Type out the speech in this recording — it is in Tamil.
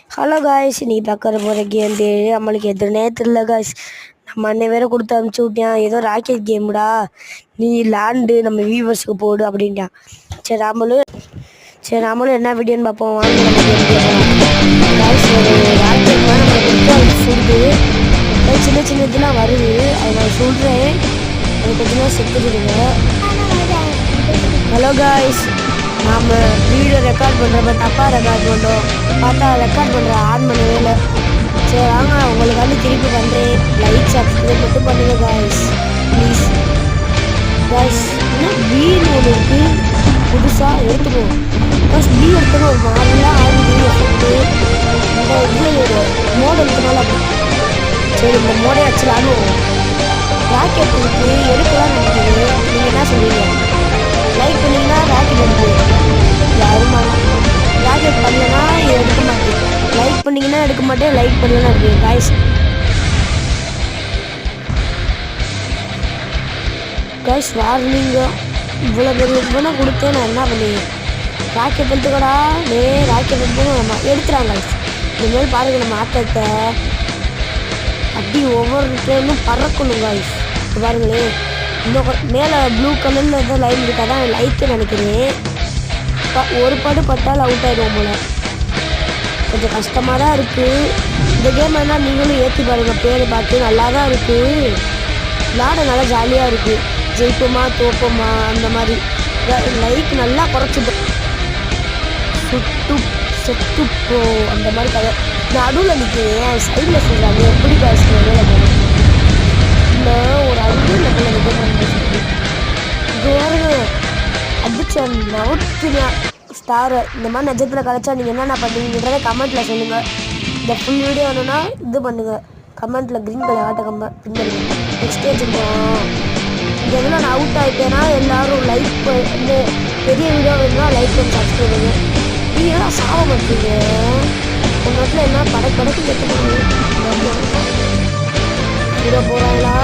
ஹலோ காய்ஸ், நீ பார்க்குற போகிற கேம் பேர் நம்மளுக்கு எதுனே தெரியல காய்ஸ். நம்ம அண்ணன் வேற கொடுத்து அனுப்பிச்சி விட்டியான். ஏதோ ராக்கெட் கேமுடா, நீ லேண்டு நம்ம வியூவர்ஸுக்கு போடு அப்படின்ட்டான். சரி நம்மளும் என்ன வீடியோன்னு பார்ப்போம். வாங்க நம்ம கேம் போகலாம் காய்ஸ். ஒரு ராக்கெட் மாதிரி நம்ம கொடுத்து அது சுடுது. சின்ன சின்ன இதெல்லாம் வருது, அதை நான் சொல்கிறேன். அது கொஞ்சமாக செத்துடுங்க. ஹலோ காய்ஸ், நாம் வீடியோ ரெக்கார்ட் பண்ணுறப்ப தப்பாக ரெக்கார்ட் பண்ணுறோம். பார்த்தா ரெக்கார்ட் பண்ணுற ஆன் பண்ணவே இல்லை. சரி வாங்க, உங்களுக்கு வந்து திருப்பி பண்ணுறேன். லைக் சப்ஸ்கிரைப் மட்டும் பண்ணுங்க காய்ஸ், ப்ளீஸ் காய்ஸ். இன்னும் வீடு ஒன்று இருக்குது, புதுசாக எடுத்துக்கணும் காய்ஸ். வீ எடுத்துக்கணும். ஒரு மாதிரிலாம் ஆகுது எஃபெக்ட்டு. இந்த இதில் ஒரு மோடு எடுத்தனால சரி இந்த மோடை வச்சு ஆடுவோம். ராக்கெட் இருக்குது, எடுக்கலாம் நினைக்கிது. நீங்கள் என்ன சொல்லுவீங்க? லைக் பண்ணிங்கன்னா ராக்கெட் எடுத்து யாருமா ராக்கெட் பண்ணலன்னா இது எடுக்க மாட்டேன். லைக் பண்ணிங்கன்னா எடுக்க மாட்டேன், லைக் பண்ணலன்னா எடுப்பேன் காய்ஸ். காய்ஸ் வார்னிங்க இவ்வளோ பெரிய பணம் கொடுத்தேன், நான் என்ன பண்ணுவேன்? ராக்கெட் எடுத்துக்கடா, ராக்கெட் எடுத்து நம்ம எடுத்துறாங்க காய்ஸ். இனிமேல் பாருங்கள், நம்ம ஆட்டத்தை அப்படி ஒவ்வொரு ட்ரெயினும் பறக்கணும் காய்ஸ். பாருங்களே, இன்னும் மேலே ப்ளூ கலரில் ஏதோ லைன் இருக்காதான் லைக்கு நினைக்கிறேன். ஒரு படு பட்டால் அவுட் ஆகிடுவோம் போல. கொஞ்சம் கஷ்டமாக தான் இருக்குது இந்த கேம். என்ன நீங்களும் ஏற்றி பாருங்கள், பேர் பார்த்து நல்லா தான் இருக்குது. விளாட நல்லா ஜாலியாக இருக்குது. ஜெயிப்போமா தோப்போமா அந்த மாதிரி. லைக் நல்லா குறைச்சிட்டோம். செத்துப்போ அந்த மாதிரி கதை. நடுவில் நிற்கிறேன், சைடில் சொல்கிறாங்க எப்படி பேசுகிறேன் மேலே போகணும். இல்லை ஒரு அடியில் அடிச்ச நவுத்துனா ஸ்டாரை இந்த மாதிரி நட்சத்திரத்தில் கலைச்சா நீங்கள் என்னென்ன பண்ணுவீங்கன்றதை கமெண்ட்டில் சொல்லுங்கள். இந்த ஃபுல் வீடியோ வேணும்னா இது பண்ணுங்கள், கமெண்ட்டில் க்ரீன் கலர் ஆட்ட பின் பண்ணுங்கள். நெக்ஸ்ட் வச்சுருக்கோம். இந்த இதில் நான் அவுட் ஆகிட்டேன்னா எல்லோரும் லைக் இந்த பெரிய வீடியோ வேணும்னா லைக் பண்ணி சப்ஸ்கிரைப் பண்ணுங்க. நீங்களாம் சாக மாட்டீங்க. உங்கள் நாட்டில் என்ன படக்கு கற்றுக்கணும். வீடியோ போகிறாங்களா?